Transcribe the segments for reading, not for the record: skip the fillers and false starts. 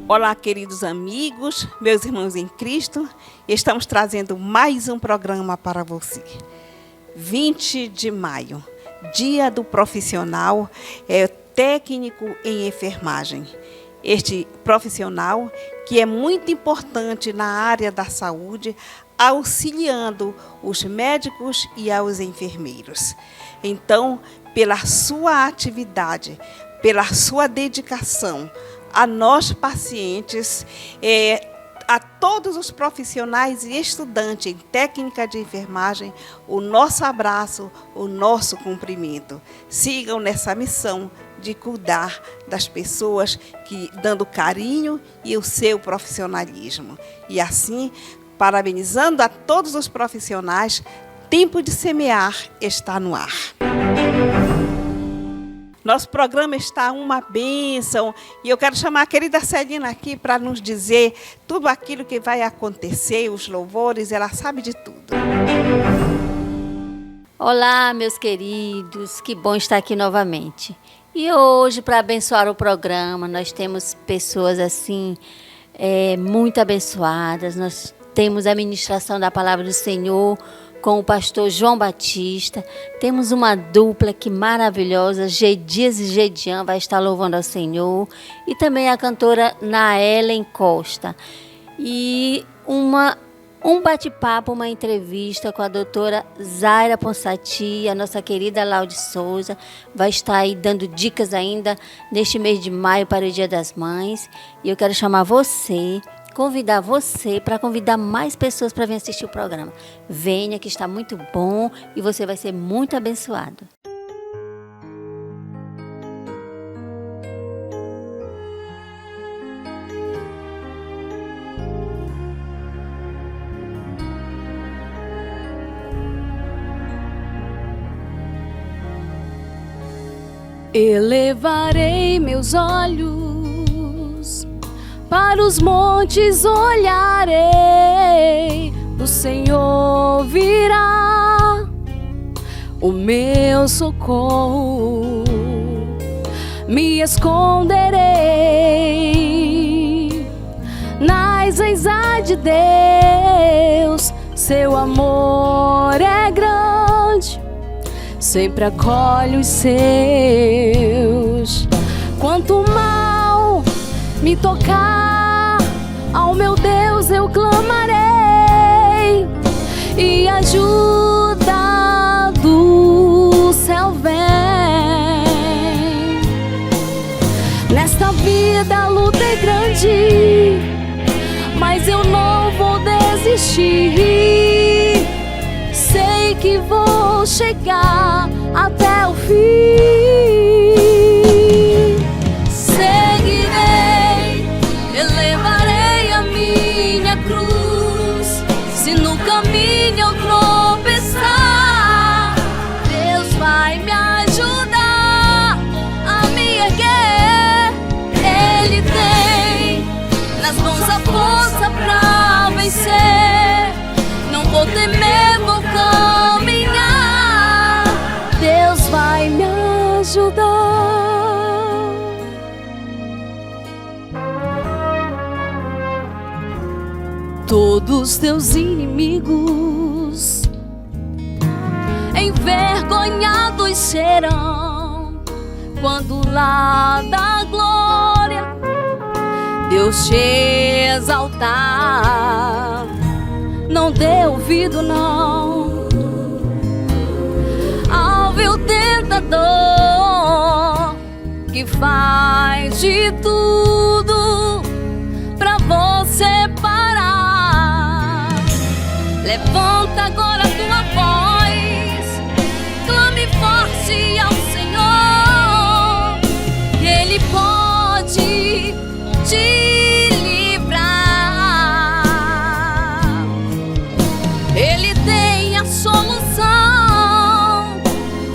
Olá, queridos amigos, meus irmãos em Cristo, estamos trazendo mais um programa para você. 20 de maio, Dia do Profissional, técnico em enfermagem. Este profissional que é muito importante na área da saúde, auxiliando os médicos e aos enfermeiros. Então, pela sua atividade, pela sua dedicação, a nós pacientes, a todos os profissionais e estudantes em técnica de enfermagem, o nosso abraço, o nosso cumprimento. Sigam nessa missão de cuidar das pessoas, dando carinho e o seu profissionalismo. E assim, parabenizando a todos os profissionais, tempo de semear está no ar. Nosso programa está uma bênção e eu quero chamar a querida Celina aqui para nos dizer tudo aquilo que vai acontecer, os louvores, ela sabe de tudo. Olá, meus queridos, que bom estar aqui novamente. E hoje, para abençoar o programa, nós temos pessoas assim, muito abençoadas. Nós temos a ministração da Palavra do Senhor com o pastor João Batista. Temos uma dupla que maravilhosa, G. Dias e Gedian vai estar louvando ao Senhor. E também a cantora Naelen Costa. E um bate-papo, uma entrevista com a doutora Zaira Ponsati, a nossa querida Laude Souza, vai estar aí dando dicas ainda neste mês de maio para o Dia das Mães. E eu quero chamar convidar você para convidar mais pessoas para vir assistir o programa. Venha, que está muito bom e você vai ser muito abençoado. Elevarei meus olhos para os montes, olharei, do Senhor virá o meu socorro. Me esconderei nas asas de Deus, seu amor é grande, sempre acolhe os seus. Quanto mal me tocar, ao meu Deus eu clamarei, e a ajuda do céu vem. Nesta vida a luta é grande, mas eu não vou desistir. Sei que vou chegar até o fim. Seguirei, elevarei a minha cruz. Se no caminho eu tropeçar, Deus vai me ajudar a me erguer. Ele tem nas mãos a força pra vencer. Não vou temer, vou caminhar. Deus vai me ajudar. Todos teus inimigos envergonhados serão quando lá da glória Deus te exaltar. Não dê ouvido não ao vil tentador, que faz de tudo pra você parar. Levanta agora tua voz, clame forte ao Senhor, que Ele pode te livrar. Ele tem a solução,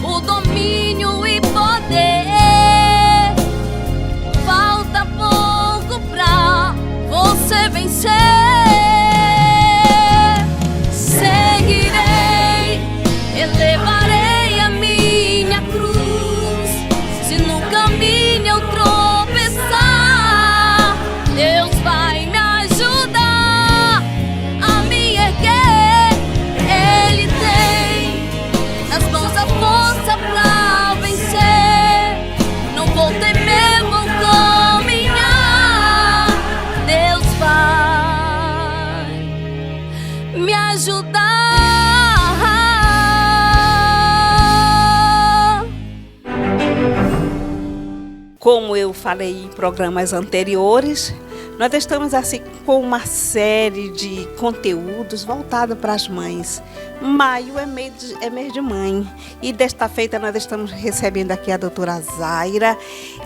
o domínio e poder. Falta pouco Como eu falei em programas anteriores, nós estamos assim com uma série de conteúdos voltados para as mães. Maio é mês de mãe e desta feita nós estamos recebendo aqui a doutora Zaira.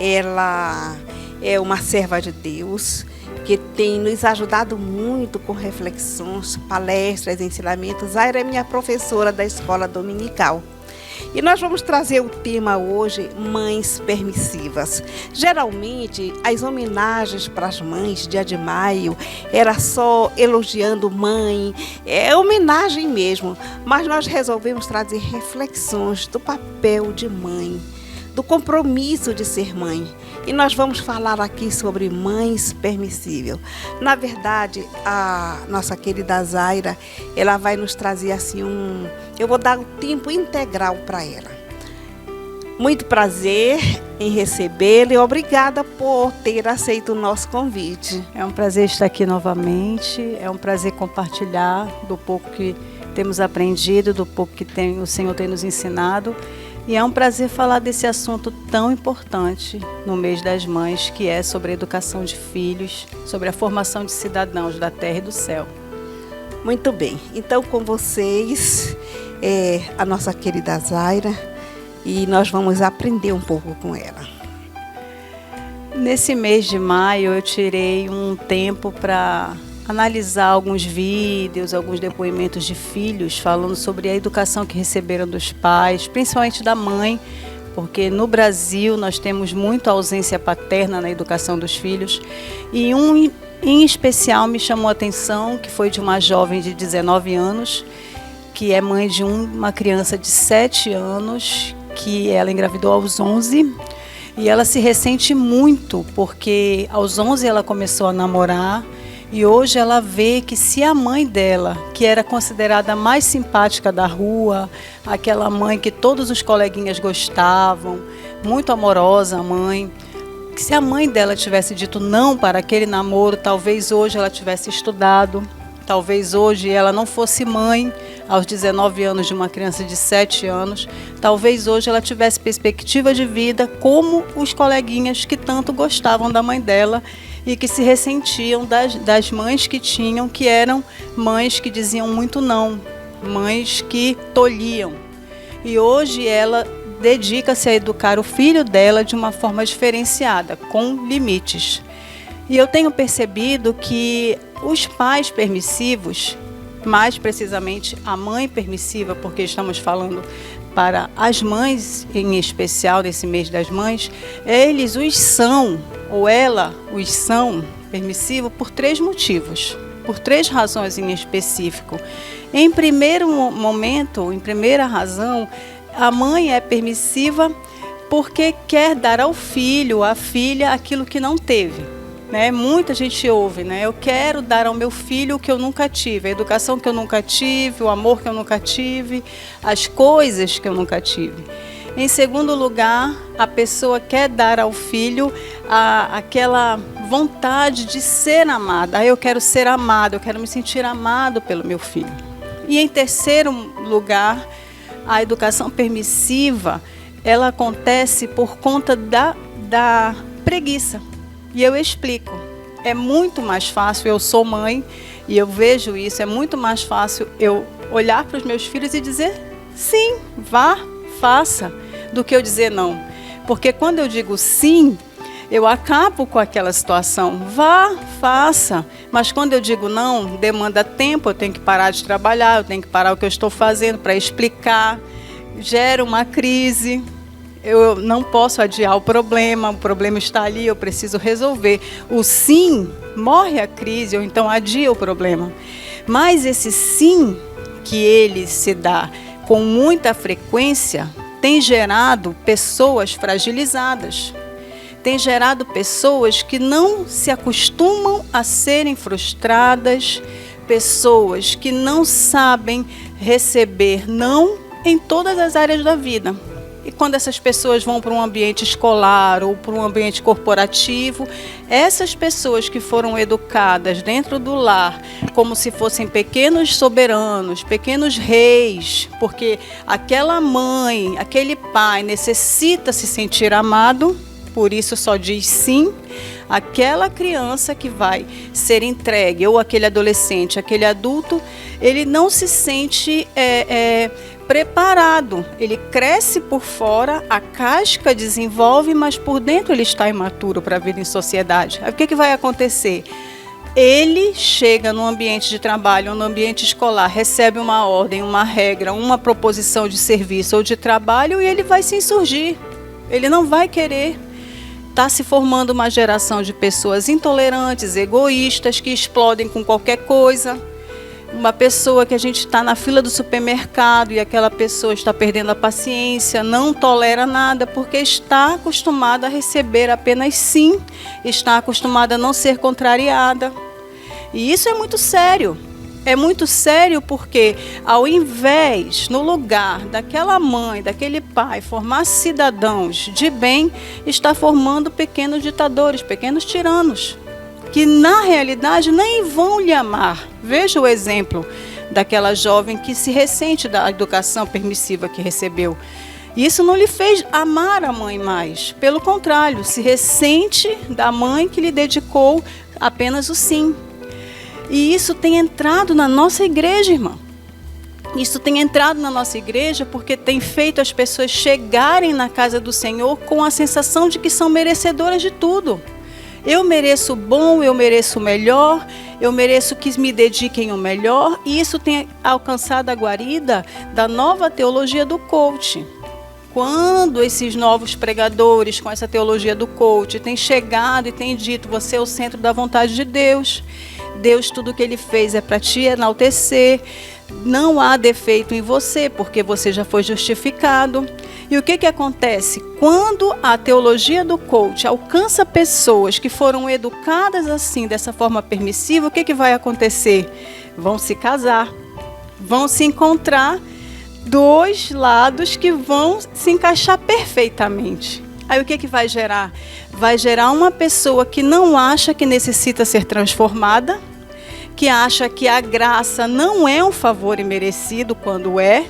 Ela é uma serva de Deus que tem nos ajudado muito com reflexões, palestras, ensinamentos. Zaira é minha professora da escola dominical. E nós vamos trazer o tema hoje, mães permissivas. Geralmente, as homenagens para as mães, dia de maio, era só elogiando mãe, é homenagem mesmo. Mas nós resolvemos trazer reflexões do papel de mãe, do compromisso de ser mãe. E nós vamos falar aqui sobre mães permissíveis. Na verdade, a nossa querida Zaira, ela vai nos trazer assim eu vou dar o tempo integral para ela. Muito prazer em recebê-la e obrigada por ter aceito o nosso convite. É um prazer estar aqui novamente, é um prazer compartilhar do pouco que temos aprendido, do pouco que o Senhor tem nos ensinado. E é um prazer falar desse assunto tão importante no mês das mães, que é sobre a educação de filhos, sobre a formação de cidadãos da terra e do céu. Muito bem, então com vocês, a nossa querida Zaira, e nós vamos aprender um pouco com ela. Nesse mês de maio eu tirei um tempo para analisar alguns vídeos, alguns depoimentos de filhos falando sobre a educação que receberam dos pais, principalmente da mãe, porque no Brasil nós temos muita ausência paterna na educação dos filhos. E em especial me chamou a atenção, que foi de uma jovem de 19 anos, que é mãe de uma criança de 7 anos, que ela engravidou aos 11. E ela se ressente muito, porque aos 11 ela começou a namorar. E hoje ela vê que se a mãe dela, que era considerada a mais simpática da rua, aquela mãe que todos os coleguinhas gostavam, muito amorosa a mãe, que se a mãe dela tivesse dito não para aquele namoro, talvez hoje ela tivesse estudado, talvez hoje ela não fosse mãe aos 19 anos de uma criança de 7 anos, talvez hoje ela tivesse perspectiva de vida como os coleguinhas que tanto gostavam da mãe dela e que se ressentiam das mães que tinham, que eram mães que diziam muito não, mães que tolhiam. E hoje ela dedica-se a educar o filho dela de uma forma diferenciada, com limites. E eu tenho percebido que os pais permissivos, mais precisamente a mãe permissiva, porque estamos falando para as mães em especial nesse mês das mães, eles os são, ou ela os são permissivos por 3 motivos, por 3 razões em específico. Em primeiro momento, em primeira razão, a mãe é permissiva porque quer dar ao filho, à filha, aquilo que não teve. Muita gente ouve, eu quero dar ao meu filho o que eu nunca tive, a educação que eu nunca tive, o amor que eu nunca tive, as coisas que eu nunca tive. Em segundo lugar, a pessoa quer dar ao filho aquela vontade de ser amada. Eu quero ser amado, eu quero me sentir amado pelo meu filho. E em terceiro lugar, a educação permissiva, ela acontece por conta da preguiça. E eu explico, é muito mais fácil, eu sou mãe e eu vejo isso, é muito mais fácil eu olhar para os meus filhos e dizer sim, vá, faça, do que eu dizer não. Porque quando eu digo sim, eu acabo com aquela situação, vá, faça. Mas quando eu digo não, demanda tempo, eu tenho que parar de trabalhar, eu tenho que parar o que eu estou fazendo para explicar, gera uma crise. Eu não posso adiar o problema está ali, eu preciso resolver. O sim, morre a crise, ou então adia o problema. Mas esse sim, que ele se dá com muita frequência, tem gerado pessoas fragilizadas. Tem gerado pessoas que não se acostumam a serem frustradas, pessoas que não sabem receber não em todas as áreas da vida. E quando essas pessoas vão para um ambiente escolar ou para um ambiente corporativo, essas pessoas que foram educadas dentro do lar como se fossem pequenos soberanos, pequenos reis, porque aquela mãe, aquele pai necessita se sentir amado, por isso só diz sim aquela criança que vai ser entregue, ou aquele adolescente, aquele adulto, ele não se sente preparado. Ele cresce por fora, a casca desenvolve, mas por dentro ele está imaturo para a vida em sociedade. Aí o que vai acontecer? Ele chega no ambiente de trabalho, no ambiente escolar, recebe uma ordem, uma regra, uma proposição de serviço ou de trabalho e ele vai se insurgir. Ele não vai querer. Está se formando uma geração de pessoas intolerantes, egoístas, que explodem com qualquer coisa. Uma pessoa que a gente está na fila do supermercado e aquela pessoa está perdendo a paciência, não tolera nada, porque está acostumada a receber apenas sim, está acostumada a não ser contrariada. E isso é muito sério. É muito sério porque, ao invés, no lugar daquela mãe, daquele pai, formar cidadãos de bem, está formando pequenos ditadores, pequenos tiranos, que na realidade nem vão lhe amar. Veja o exemplo daquela jovem que se ressente da educação permissiva que recebeu. Isso não lhe fez amar a mãe mais. Pelo contrário, se ressente da mãe que lhe dedicou apenas o sim. E isso tem entrado na nossa igreja, irmã. Isso tem entrado na nossa igreja porque tem feito as pessoas chegarem na casa do Senhor com a sensação de que são merecedoras de tudo. Eu mereço o bom, eu mereço o melhor, eu mereço que me dediquem o melhor. E isso tem alcançado a guarida da nova teologia do coach. Quando esses novos pregadores com essa teologia do coach têm chegado e têm dito: você é o centro da vontade de Deus, Deus, tudo que Ele fez é para te enaltecer, não há defeito em você, porque você já foi justificado. E o que acontece? Quando a teologia do coach alcança pessoas que foram educadas assim, dessa forma permissiva, o que vai acontecer? Vão se casar, vão se encontrar dois lados que vão se encaixar perfeitamente. Aí o que vai gerar? Vai gerar uma pessoa que não acha que necessita ser transformada, que acha que a graça não é um favor imerecido quando é,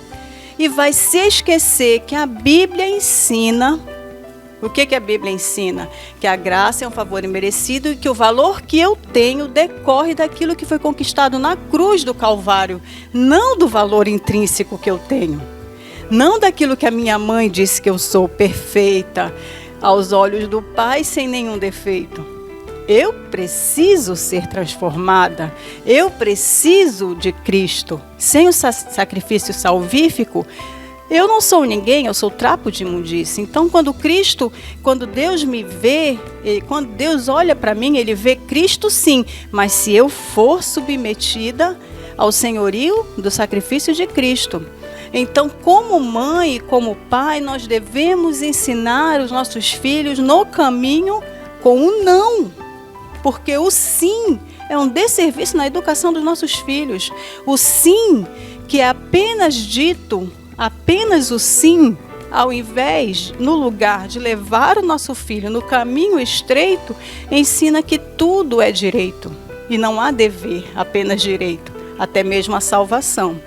e vai se esquecer que a Bíblia ensina. O que a Bíblia ensina? Que a graça é um favor imerecido e que o valor que eu tenho decorre daquilo que foi conquistado na cruz do Calvário, não do valor intrínseco que eu tenho. Não daquilo que a minha mãe disse que eu sou perfeita, aos olhos do Pai, sem nenhum defeito. Eu preciso ser transformada, eu preciso de Cristo. Sem o sacrifício salvífico, eu não sou ninguém, eu sou trapo de imundície. Então, quando Deus me vê, quando Deus olha para mim, Ele vê Cristo sim, mas se eu for submetida ao senhorio do sacrifício de Cristo. Então, como mãe e como pai, nós devemos ensinar os nossos filhos no caminho com o não. Porque o sim é um desserviço na educação dos nossos filhos. O sim, que é apenas dito, apenas o sim, ao invés, no lugar de levar o nosso filho no caminho estreito, ensina que tudo é direito. E não há dever, apenas direito, até mesmo a salvação.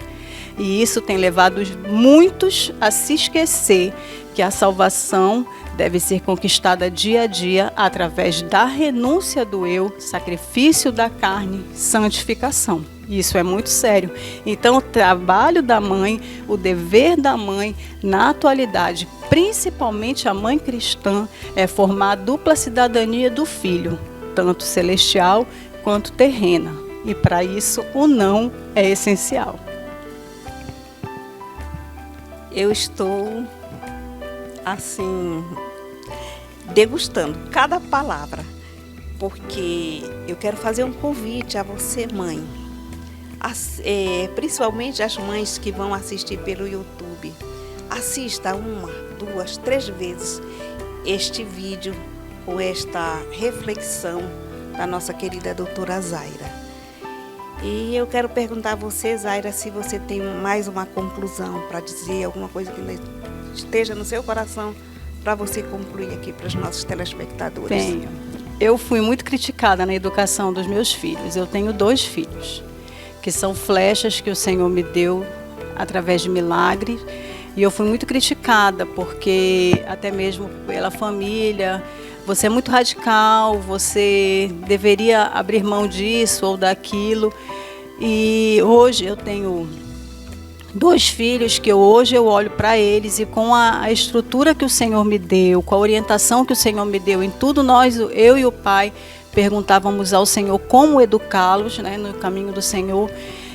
E isso tem levado muitos a se esquecer que a salvação deve ser conquistada dia a dia através da renúncia do eu, sacrifício da carne, santificação. Isso é muito sério. Então, o trabalho da mãe, o dever da mãe, na atualidade, principalmente a mãe cristã, é formar a dupla cidadania do filho, tanto celestial quanto terrena. E para isso, o não é essencial. Eu estou, assim, degustando cada palavra, porque eu quero fazer um convite a você, mãe, principalmente as mães que vão assistir pelo YouTube. Assista 1, 2, 3 vezes este vídeo ou esta reflexão da nossa querida doutora Zaira. E eu quero perguntar a você, Zaira, se você tem mais uma conclusão para dizer, alguma coisa que esteja no seu coração para você concluir aqui para os nossos telespectadores. Tenho. Eu fui muito criticada na educação dos meus filhos. Eu tenho 2 filhos, que são flechas que o Senhor me deu através de milagres. E eu fui muito criticada, porque até mesmo pela família, você é muito radical, você deveria abrir mão disso ou daquilo. E hoje eu tenho 2 filhos que hoje eu olho para eles e com a estrutura que o Senhor me deu, com a orientação que o Senhor me deu, em tudo nós, eu e o pai, perguntávamos ao Senhor como educá-los, né, no caminho do Senhor.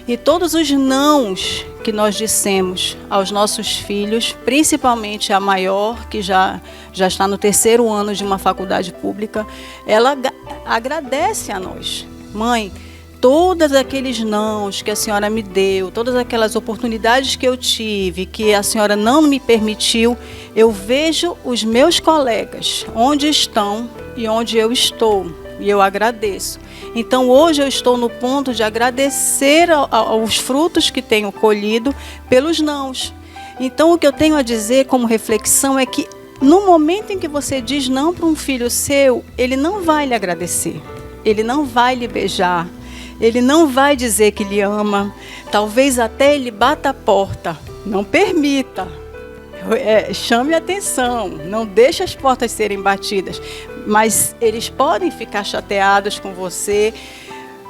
E todos os nãos que nós dissemos aos nossos filhos, principalmente a maior, que já está no 3º ano de uma faculdade pública, ela agradece a nós. Mãe, todos aqueles nãos que a senhora me deu, todas aquelas oportunidades que eu tive, que a senhora não me permitiu, eu vejo os meus colegas, onde estão e onde eu estou, e eu agradeço. Então hoje eu estou no ponto de agradecer aos frutos que tenho colhido pelos nãos. Então o que eu tenho a dizer como reflexão é que no momento em que você diz não para um filho seu, ele não vai lhe agradecer, ele não vai lhe beijar, ele não vai dizer que lhe ama, talvez até ele bata a porta, não permita, chame atenção, não deixe as portas serem batidas, mas eles podem ficar chateados com você,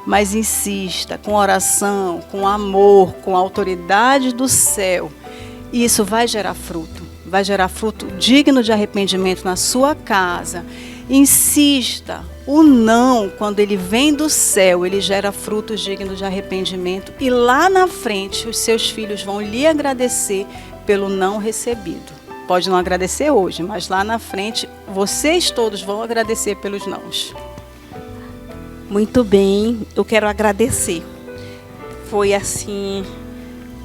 mas insista, com oração, com amor, com a autoridade do céu, e isso vai gerar fruto digno de arrependimento na sua casa. Insista, o não, quando ele vem do céu, ele gera frutos dignos de arrependimento e lá na frente os seus filhos vão lhe agradecer pelo não recebido. Pode não agradecer hoje, mas lá na frente vocês todos vão agradecer pelos nãos. Muito bem, eu quero agradecer. Foi assim,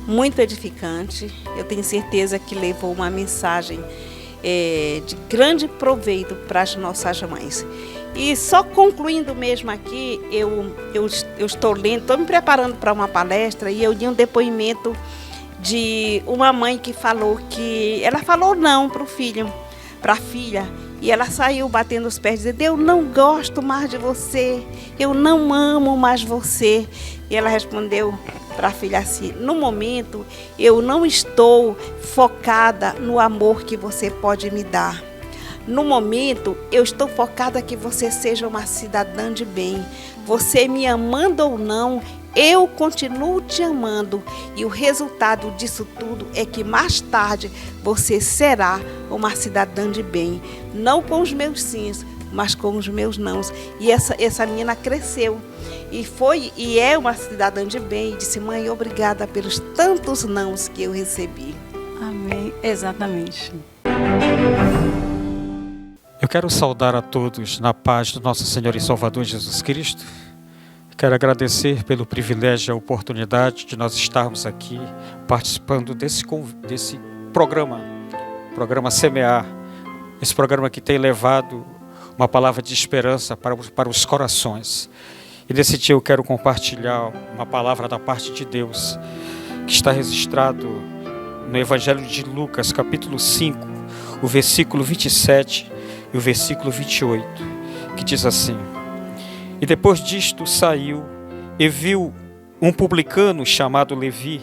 muito edificante. Eu tenho certeza que levou uma mensagem de grande proveito para as nossas mães. E só concluindo mesmo aqui, eu estou lendo, estou me preparando para uma palestra e eu li um depoimento de uma mãe que falou que ela falou não para o filho, para a filha, e ela saiu batendo os pés dizendo: eu não gosto mais de você, eu não amo mais você. E ela respondeu para a filha assim: no momento eu não estou focada no amor que você pode me dar. No momento eu estou focada que você seja uma cidadã de bem. Você me amando ou não, eu continuo te amando, e o resultado disso tudo é que mais tarde você será uma cidadã de bem, não com os meus sims, mas com os meus nãos. E essa menina cresceu e é uma cidadã de bem, e disse: mãe, obrigada pelos tantos nãos que eu recebi. Amém, exatamente. Eu quero saudar a todos na paz do nosso Senhor e Salvador Jesus Cristo. Quero agradecer pelo privilégio e a oportunidade de nós estarmos aqui participando desse programa Semear, esse programa que tem levado uma palavra de esperança para os corações. E nesse dia eu quero compartilhar uma palavra da parte de Deus, que está registrado no Evangelho de Lucas, capítulo 5, o versículo 27 e o versículo 28, que diz assim: e depois disto saiu e viu um publicano chamado Levi,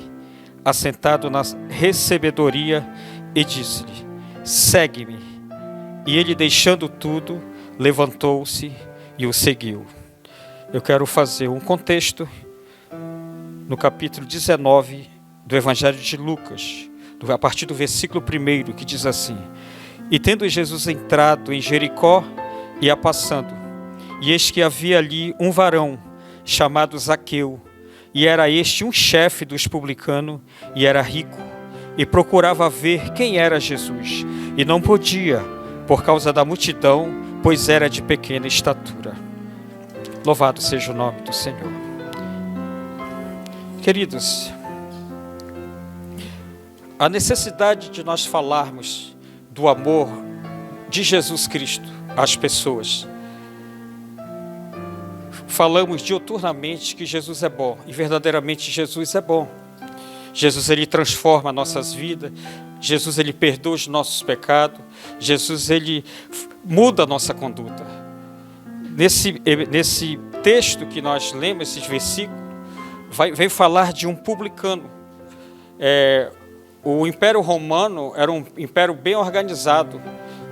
assentado na recebedoria, e disse-lhe: segue-me. E ele, deixando tudo, levantou-se e o seguiu. Eu quero fazer um contexto no capítulo 19 do Evangelho de Lucas, a partir do versículo 1, que diz assim: e tendo Jesus entrado em Jericó, ia passando, e eis que havia ali um varão chamado Zaqueu, e era este um chefe dos publicanos, e era rico, e procurava ver quem era Jesus, e não podia, por causa da multidão, pois era de pequena estatura. Louvado seja o nome do Senhor. Queridos, a necessidade de nós falarmos do amor de Jesus Cristo às pessoas. Falamos diuturnamente que Jesus é bom, e verdadeiramente Jesus é bom. Jesus, ele transforma nossas vidas. Jesus, ele perdoa os nossos pecados. Jesus, ele muda a nossa conduta. Nesse texto que nós lemos, esses versículos, vem falar de um publicano. O Império Romano era um império bem organizado.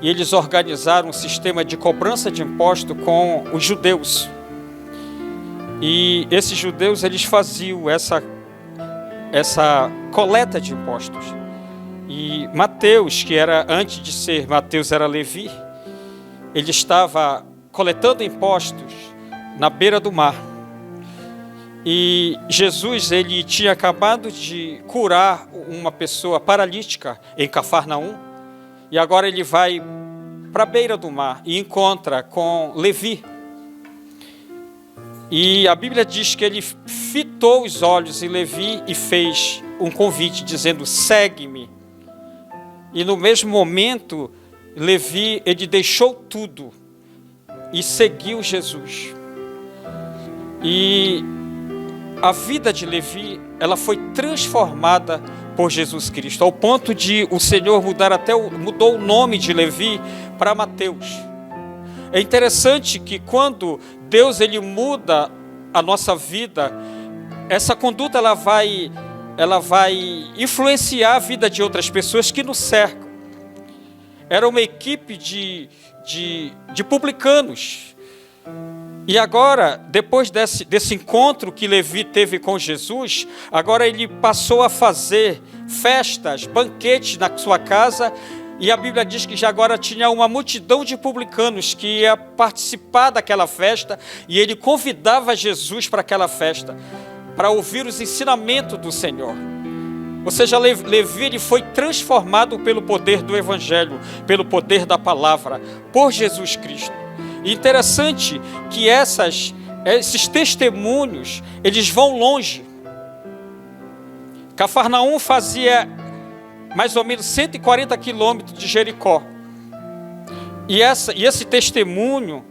e eles organizaram um sistema de cobrança de imposto com os judeus. E esses judeus, eles faziam essa coleta de impostos. E Mateus, que era, antes de ser Mateus, era Levi, ele estava coletando impostos na beira do mar. E Jesus, ele tinha acabado de curar uma pessoa paralítica em Cafarnaum, e agora ele vai para a beira do mar e encontra com Levi. E a Bíblia diz que ele fitou os olhos em Levi e fez um convite, dizendo: segue-me. E no mesmo momento, Levi, ele deixou tudo e seguiu Jesus. E a vida de Levi, ela foi transformada por Jesus Cristo, ao ponto de o Senhor mudou o nome de Levi para Mateus. É interessante que quando Deus ele muda a nossa vida, essa conduta ela vai influenciar a vida de outras pessoas que nos cercam. Era uma equipe de publicanos. E agora, depois desse encontro que Levi teve com Jesus, agora ele passou a fazer festas, banquetes na sua casa, e a Bíblia diz que já agora tinha uma multidão de publicanos que ia participar daquela festa, e ele convidava Jesus para aquela festa, para ouvir os ensinamentos do Senhor. Ou seja, Levi ele foi transformado pelo poder do Evangelho, pelo poder da palavra, por Jesus Cristo. E interessante que esses testemunhos, eles vão longe. Cafarnaum fazia mais ou menos 140 quilômetros de Jericó. E esse testemunho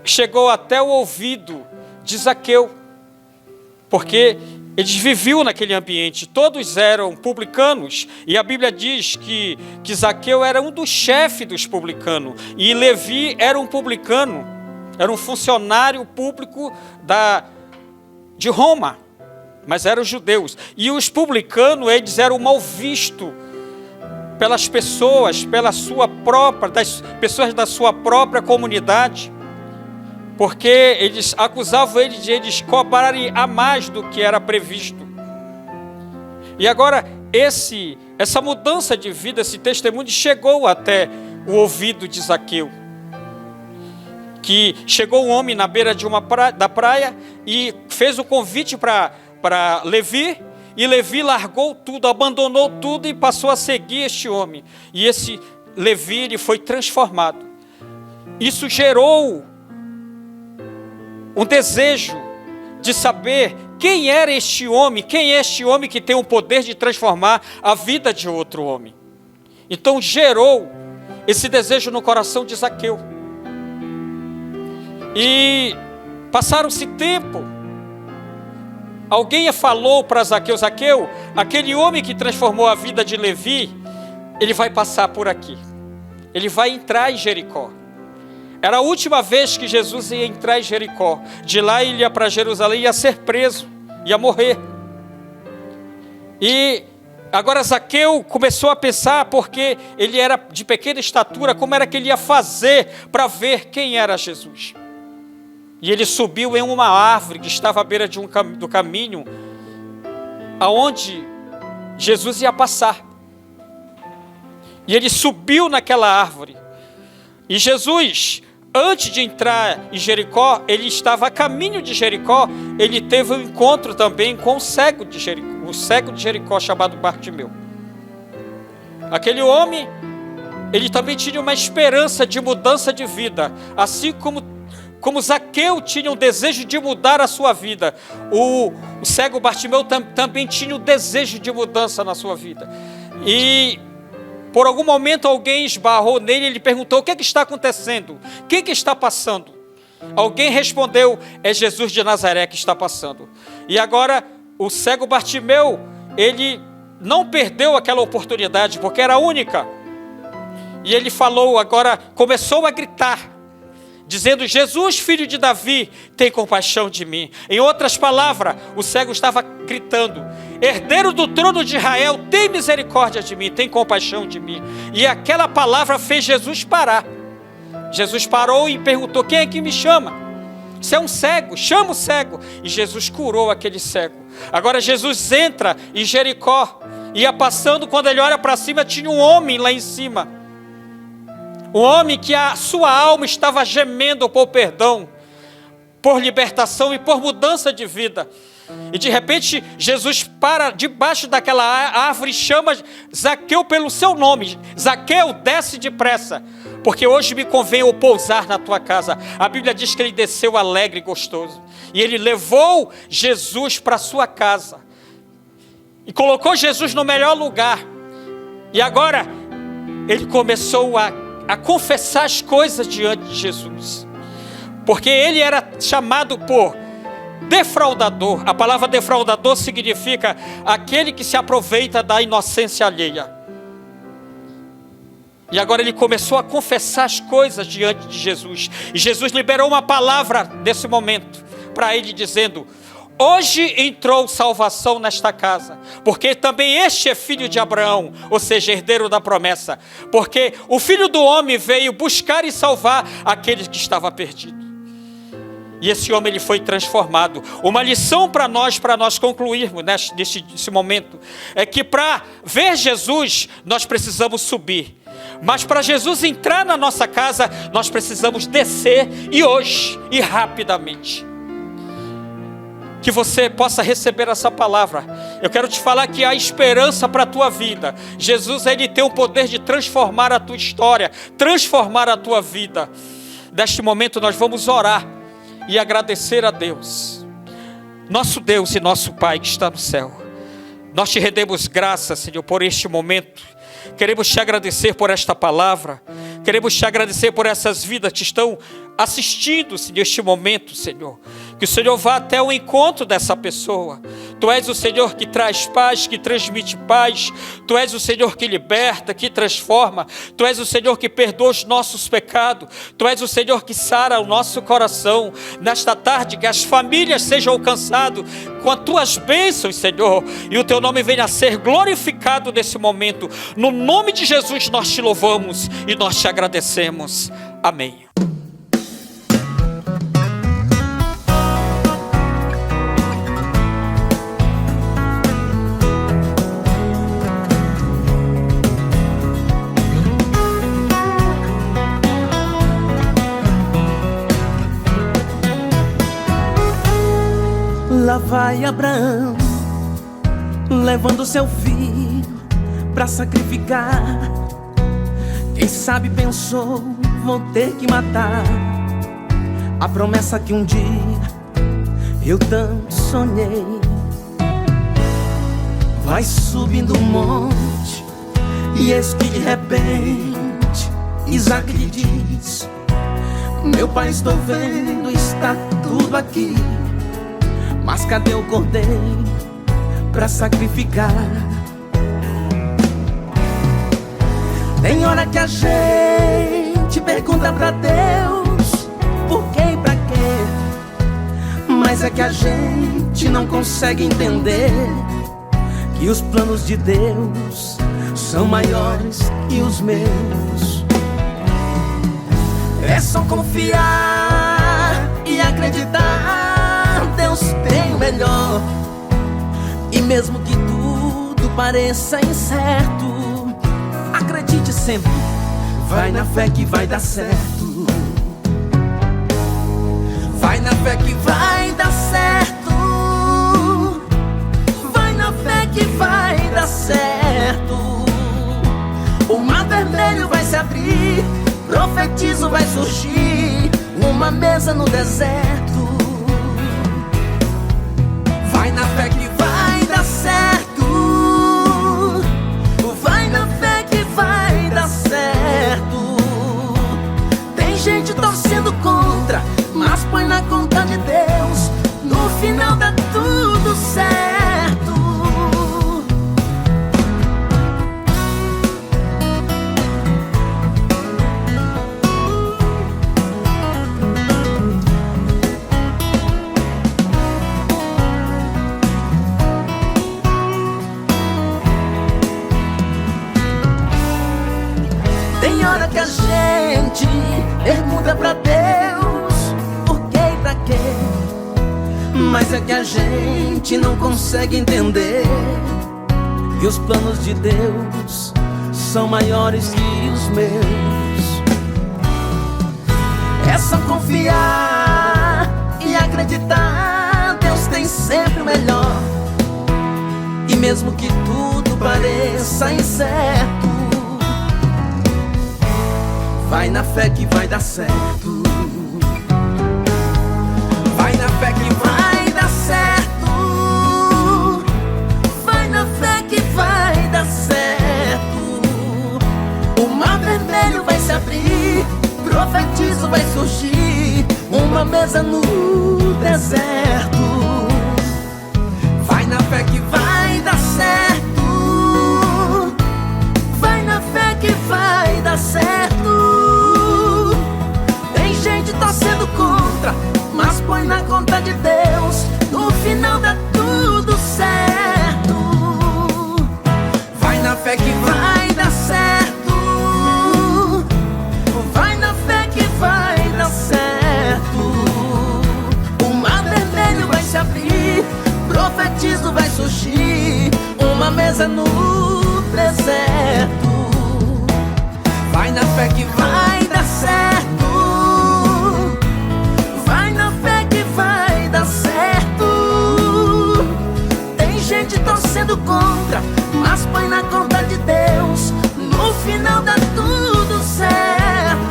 chegou até o ouvido de Zaqueu, porque eles viviam naquele ambiente, todos eram publicanos, e a Bíblia diz que Zaqueu era um dos chefes dos publicanos, e Levi era um publicano, era um funcionário público de Roma, mas eram judeus. E os publicanos, eles eram mal vistos pelas pessoas, das pessoas da sua própria comunidade, porque eles acusavam eles de eles cobrarem a mais do que era previsto. E agora essa mudança de vida, esse testemunho chegou até o ouvido de Zaqueu, que chegou um homem na beira da praia e fez o convite para Levi, e Levi largou tudo, abandonou tudo e passou a seguir este homem. E esse Levi ele foi transformado. Isso gerou um desejo de saber quem era este homem, quem é este homem que tem o poder de transformar a vida de outro homem. Então gerou esse desejo no coração de Zaqueu. E passaram-se tempo. Alguém falou para Zaqueu: Zaqueu, aquele homem que transformou a vida de Levi, ele vai passar por aqui. Ele vai entrar em Jericó. Era a última vez que Jesus ia entrar em Jericó. De lá ele ia para Jerusalém, ia ser preso, ia morrer. E agora Zaqueu começou a pensar, porque ele era de pequena estatura, como era que ele ia fazer para ver quem era Jesus. E ele subiu em uma árvore que estava à beira do caminho, aonde Jesus ia passar. E ele subiu naquela árvore. E Jesus, antes de entrar em Jericó, ele estava a caminho de Jericó, ele teve um encontro também com o cego de Jericó, chamado Bartimeu. Aquele homem, ele também tinha uma esperança de mudança de vida, assim como Zaqueu tinha um desejo de mudar a sua vida, o cego Bartimeu também tinha um desejo de mudança na sua vida. E por algum momento alguém esbarrou nele e ele perguntou: o que está acontecendo? O que está passando? Alguém respondeu: é Jesus de Nazaré que está passando. E agora o cego Bartimeu, ele não perdeu aquela oportunidade, porque era única. E ele falou, agora começou a gritar, dizendo: Jesus, filho de Davi, tem compaixão de mim. Em outras palavras, o cego estava gritando: herdeiro do trono de Israel, tem misericórdia de mim, tem compaixão de mim. E aquela palavra fez Jesus parar. Jesus parou e perguntou: quem é que me chama? Você é um cego, chama o cego. E Jesus curou aquele cego. Agora Jesus entra em Jericó, ia passando, quando ele olha para cima, tinha um homem lá em cima. Um homem que a sua alma estava gemendo por perdão, por libertação e por mudança de vida. E de repente Jesus para debaixo daquela árvore e chama Zaqueu pelo seu nome: Zaqueu, desce depressa, porque hoje me convém eu pousar na tua casa. A Bíblia diz que ele desceu alegre e gostoso, e ele levou Jesus para sua casa e colocou Jesus no melhor lugar. E agora ele começou a confessar as coisas diante de Jesus, porque ele era chamado por defraudador. A palavra defraudador significa aquele que se aproveita da inocência alheia. E agora ele começou a confessar as coisas diante de Jesus. E Jesus liberou uma palavra nesse momento para ele, dizendo: hoje entrou salvação nesta casa, porque também este é filho de Abraão, ou seja, herdeiro da promessa. Porque o Filho do Homem veio buscar e salvar aquele que estava perdido. E esse homem ele foi transformado. Uma lição para nós concluirmos nesse momento, é que para ver Jesus, nós precisamos subir. Mas para Jesus entrar na nossa casa, nós precisamos descer, e hoje, e rapidamente. Que você possa receber essa palavra. Eu quero te falar que há esperança para a tua vida. Jesus, ele tem o poder de transformar a tua história, transformar a tua vida. Neste momento nós vamos orar e agradecer a Deus, nosso Deus e nosso Pai que está no céu. Nós te rendemos graças, Senhor, por este momento. Queremos te agradecer por esta palavra. Queremos te agradecer por essas vidas que estão assistindo, Senhor, este momento, Senhor. Que o Senhor vá até o encontro dessa pessoa. Tu és o Senhor que traz paz, que transmite paz. Tu és o Senhor que liberta, que transforma. Tu és o Senhor que perdoa os nossos pecados. Tu és o Senhor que sara o nosso coração. Nesta tarde, que as famílias sejam alcançadas com as tuas bênçãos, Senhor. E o teu nome venha a ser glorificado nesse momento. No nome de Jesus nós te louvamos e nós te agradecemos. Amém. Lá vai Abraão, levando seu filho pra sacrificar. Quem sabe pensou, vou ter que matar a promessa que um dia eu tanto sonhei. Vai subindo o monte, e eis que de repente Isaac lhe diz: meu pai, estou vendo, está tudo aqui, mas cadê o cordeiro pra sacrificar? Tem hora que a gente pergunta pra Deus por quê e pra quê, mas é que a gente não consegue entender que os planos de Deus são maiores que os meus. É só confiar e acreditar, Deus tem o melhor. E mesmo que tudo pareça incerto, acredite sempre, vai na fé que vai dar certo. Vai na fé que vai dar certo. Vai na fé que vai dar certo. O mar vermelho vai se abrir, profetizo, vai surgir uma mesa no deserto. Vai na fé que vai dar certo. Vai na fé que vai dar certo. Tem gente torcendo contra, mas põe na conta de Deus, no final dá tudo certo. pergunta pra Deus por que e pra quê. Mas é que a gente não consegue entender que os planos de Deus são maiores que os meus. É só confiar e acreditar, Deus tem sempre o melhor. E mesmo que tudo pareça incerto, vai na fé que vai dar certo. Vai na fé que vai dar certo. Vai na fé que vai dar certo. O mar vermelho vai se abrir, profetizo vai surgir, uma mesa no deserto. Vai na fé que vai dar certo. Vai na fé que vai dar certo. Tem gente torcendo contra, mas põe na conta de Deus, no final dá tudo certo. Vai na fé que vai dar certo. Vai na fé que vai dar certo. O mar vermelho vai se abrir, profetizo vai surgir, uma mesa no deserto. Vai na fé que vai dar certo. Vai na fé que vai dar certo. Tem gente torcendo contra, mas põe na conta de Deus, no final dá tudo certo.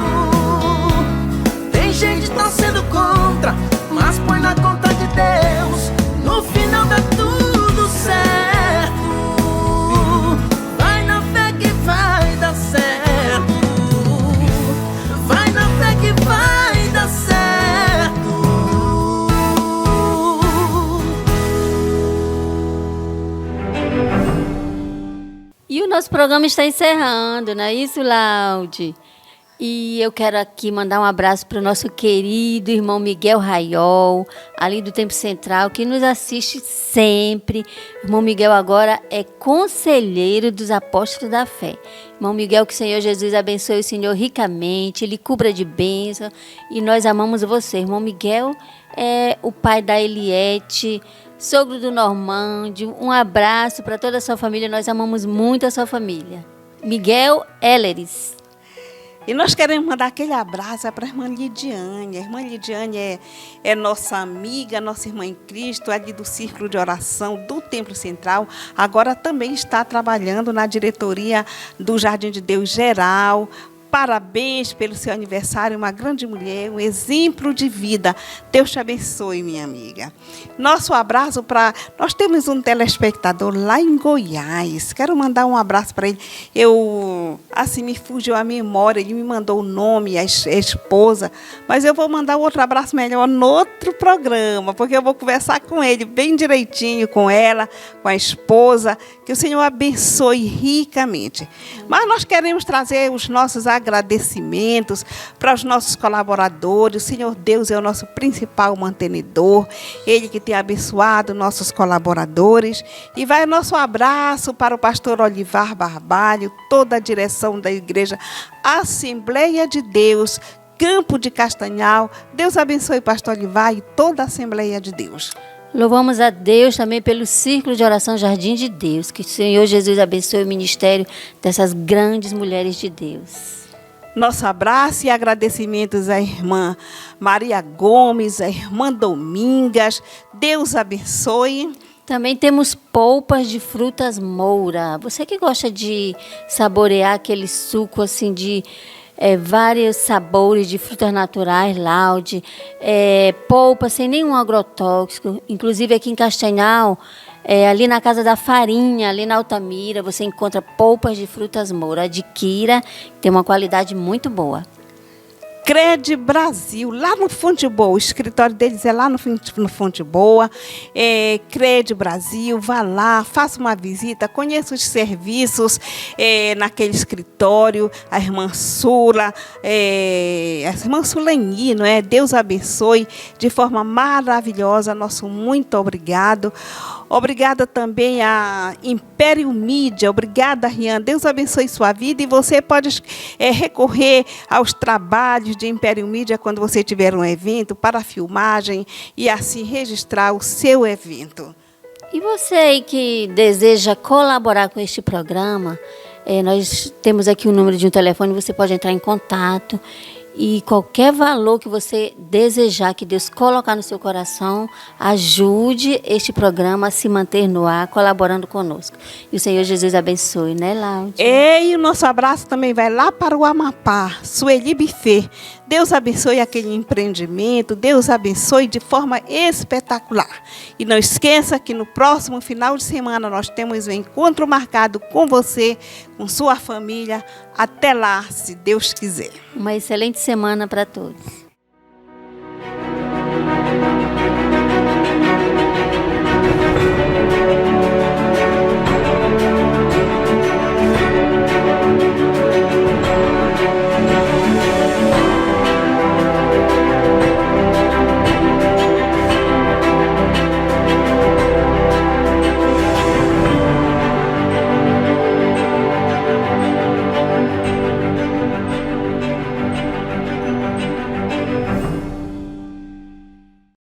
Tem gente torcendo contra, mas põe na conta de Deus, no final dá tudo certo. Vai na fé que vai dar certo. Vai na fé que vai dar certo. E o nosso programa está encerrando, não é isso, Laude? E eu quero aqui mandar um abraço para o nosso querido irmão Miguel Raiol, ali do Tempo Central, que nos assiste sempre. O irmão Miguel agora é conselheiro dos apóstolos da fé. Irmão Miguel, que o Senhor Jesus abençoe o Senhor ricamente, Ele cubra de bênção e nós amamos você. Irmão Miguel é o pai da Eliette, sogro do Normândio. Um abraço para toda a sua família, nós amamos muito a sua família. Miguel Elleres. E nós queremos mandar aquele abraço para a irmã Lidiane. A irmã Lidiane é nossa amiga, nossa irmã em Cristo, ali do Círculo de Oração do Templo Central. Agora também está trabalhando na diretoria do Jardim de Deus Geral. Parabéns pelo seu aniversário, uma grande mulher, um exemplo de vida. Deus te abençoe, minha amiga. Nosso abraço para... Nós temos um telespectador lá em Goiás. Quero mandar um abraço para ele. Assim, me fugiu a memória, ele me mandou o nome, a esposa. Mas eu vou mandar outro abraço melhor no outro programa, porque eu vou conversar com ele bem direitinho, com ela, com a esposa. Que o Senhor abençoe ricamente. Mas nós queremos trazer os nossos agradecimentos para os nossos colaboradores. O Senhor Deus é o nosso principal mantenedor, Ele que tem abençoado nossos colaboradores. E vai o nosso abraço para o pastor Olivar Barbalho, toda a direção da Igreja Assembleia de Deus, Campo de Castanhal. Deus abençoe o pastor Olivar e toda a Assembleia de Deus. Louvamos a Deus também pelo Círculo de Oração Jardim de Deus. Que o Senhor Jesus abençoe o ministério dessas grandes mulheres de Deus. Nosso abraço e agradecimentos à irmã Maria Gomes, à irmã Domingas. Deus abençoe. Também temos polpas de frutas moura. Você que gosta de saborear aquele suco assim de vários sabores de frutas naturais, Laude, polpa sem nenhum agrotóxico. Inclusive aqui em Castanhal, ali na Casa da Farinha, ali na Altamira, você encontra polpas de frutas moura. Adquira, tem uma qualidade muito boa. Cred Brasil, lá no Fonte Boa, o escritório deles é lá no Fonte Boa. Cred Brasil, vá lá, faça uma visita, conheça os serviços naquele escritório. A irmã Sula, a irmã Suleni, não é? Deus abençoe de forma maravilhosa, nosso muito obrigado. Obrigada também a Império Mídia. Obrigada, Rian. Deus abençoe sua vida. E você pode recorrer aos trabalhos de Império Mídia quando você tiver um evento para filmagem e assim registrar o seu evento. E você aí que deseja colaborar com este programa, nós temos aqui o número de um telefone, você pode entrar em contato. E qualquer valor que você desejar, que Deus colocar no seu coração, ajude este programa a se manter no ar, colaborando conosco. E o Senhor Jesus abençoe, né, Láudia? E o nosso abraço também vai lá para o Amapá, Sueli Buffet. Deus abençoe aquele empreendimento, Deus abençoe de forma espetacular. E não esqueça que no próximo final de semana nós temos um encontro marcado com você, com sua família. Até lá, se Deus quiser. Uma excelente semana para todos.